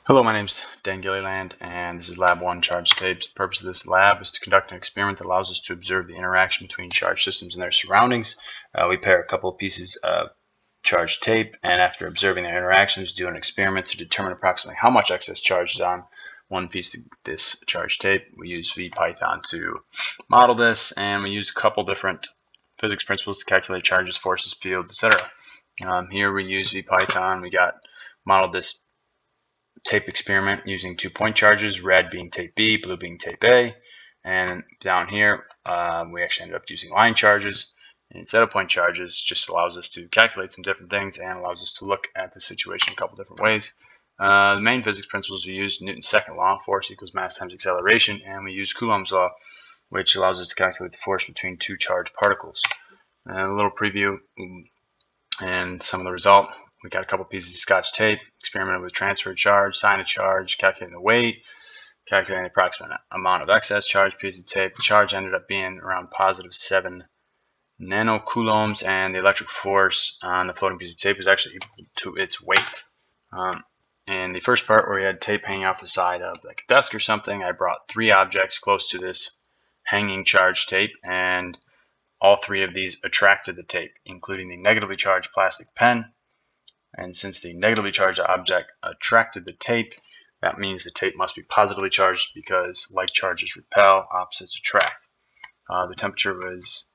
Hello, my name is Dan Gilliland, and this is Lab 1 Charge Tapes. The purpose of this lab is to conduct an experiment that allows us to observe the interaction between charged systems and their surroundings. We pair a couple of pieces of charged tape, and after observing their interactions, do an experiment to determine approximately how much excess charge is on one piece of this charged tape. We use VPython to model this, and we use a couple different physics principles to calculate charges, forces, fields, etc. Here we use VPython. We got modeled this tape experiment using 2-point charges, red being tape B, blue being tape A, and down here we actually ended up using line charges instead of point charges. Just allows us to calculate some different things and allows us to look at the situation a couple different ways. The main physics principles we used: Newton's second law, force equals mass times acceleration, and we used Coulomb's law, which allows us to calculate the force between two charged particles. A little preview and some of the result. We got a couple pieces of Scotch tape, experimented with transfer charge, sign of charge, calculating the weight, calculating the approximate amount of excess charge piece of tape. The charge ended up being around positive 7 nanocoulombs, and the electric force on the floating piece of tape was actually equal to its weight. In the first part, where we had tape hanging off the side of like a desk or something, I brought 3 objects close to this hanging charged tape, and all 3 of these attracted the tape, including the negatively charged plastic pen. And since the negatively charged object attracted the tape, that means the tape must be positively charged, because like charges repel, opposites attract. The temperature was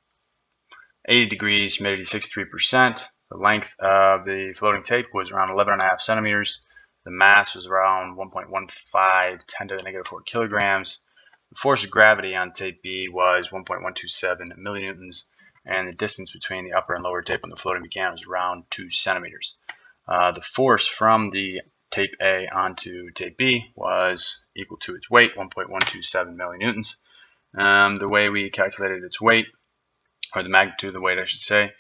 80 degrees, humidity 63%. The length of the floating tape was around 11.5 centimeters. The mass was around 1.15 10 to the negative 4 kilograms. The force of gravity on tape B was 1.127 millinewtons, and the distance between the upper and lower tape on the floating began was around 2 centimeters. The force from the tape A onto tape B was equal to its weight, 1.127 millinewtons. The way we calculated its weight, or the magnitude of the weight I should say,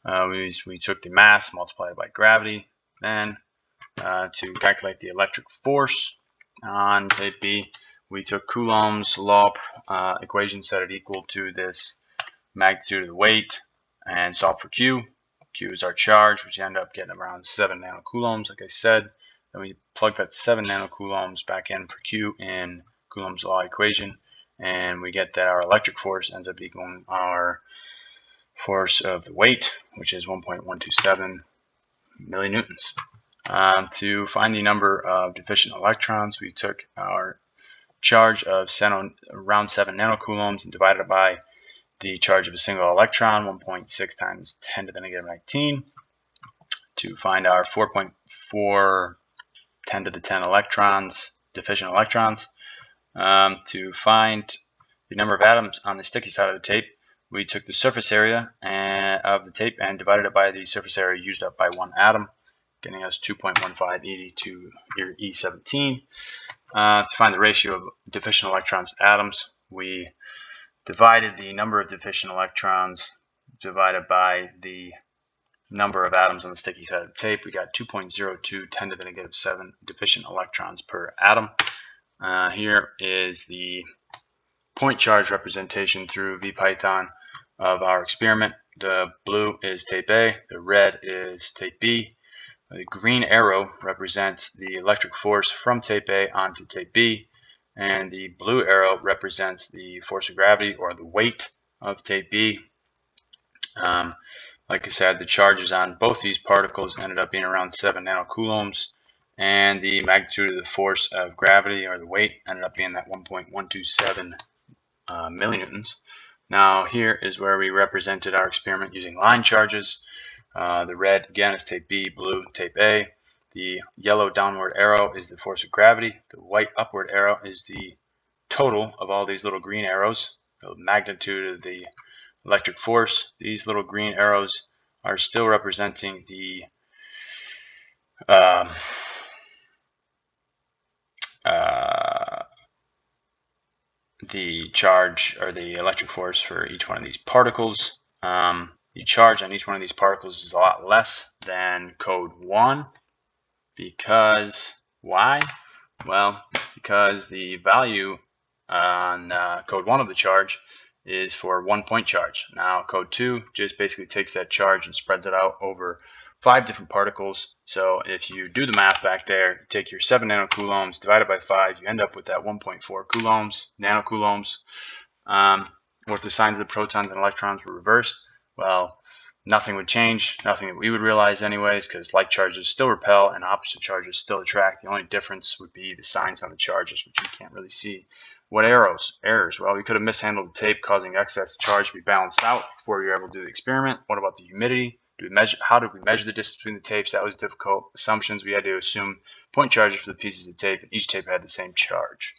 we took the mass multiplied by gravity. Then to calculate the electric force on tape B, we took Coulomb's law equation, set it equal to this magnitude of the weight, and solved for Q. Q is our charge, which ended up getting around 7 nanocoulombs, like I said. Then we plug that 7 nanocoulombs back in for Q in Coulomb's law equation, and we get that our electric force ends up equaling our force of the weight, which is 1.127 millinewtons. To find the number of deficient electrons, we took our charge of around 7 nanocoulombs and divided it by the charge of a single electron, 1.6 times 10 to the negative 19, to find our 4.4 10 to the 10 electrons, deficient electrons. To find the number of atoms on the sticky side of the tape, we took the surface area of the tape and divided it by the surface area used up by one atom, getting us 2.15 e to E17. To find the ratio of deficient electrons to atoms, we divided the number of deficient electrons divided by the number of atoms on the sticky side of the tape. We got 2.02 10 to the negative 7 deficient electrons per atom. Here is the point charge representation through VPython of our experiment. The blue is tape A, the red is tape B. The green arrow represents the electric force from tape A onto tape B, and the blue arrow represents the force of gravity, or the weight of tape B. Like I said, the charges on both these particles ended up being around 7 nanocoulombs, and the magnitude of the force of gravity, or the weight, ended up being that 1.127 millinewtons. Now here is where we represented our experiment using line charges. The red again is tape B, blue tape A. The yellow downward arrow is the force of gravity. The white upward arrow is the total of all these little green arrows, the magnitude of the electric force. These little green arrows are still representing the charge, or the electric force, for each one of these particles. The charge on each one of these particles is a lot less than code 1, because why? Well, because the value on code 1 of the charge is for 1 point charge. Now code 2 just basically takes that charge and spreads it out over 5 different particles. So if you do the math back there, take your 7 nanocoulombs divided by 5, you end up with that 1.4 coulombs, nanocoulombs. What if the signs of the protons and electrons were reversed? Well, nothing would change, nothing that we would realize anyways, because like charges still repel and opposite charges still attract. The only difference would be the signs on the charges, which you can't really see. What errors? Well, we could have mishandled the tape, causing excess charge to be balanced out before we were able to do the experiment. What about the humidity? How did we measure the distance between the tapes? That was difficult. Assumptions: we had to assume point charges for the pieces of tape, and each tape had the same charge.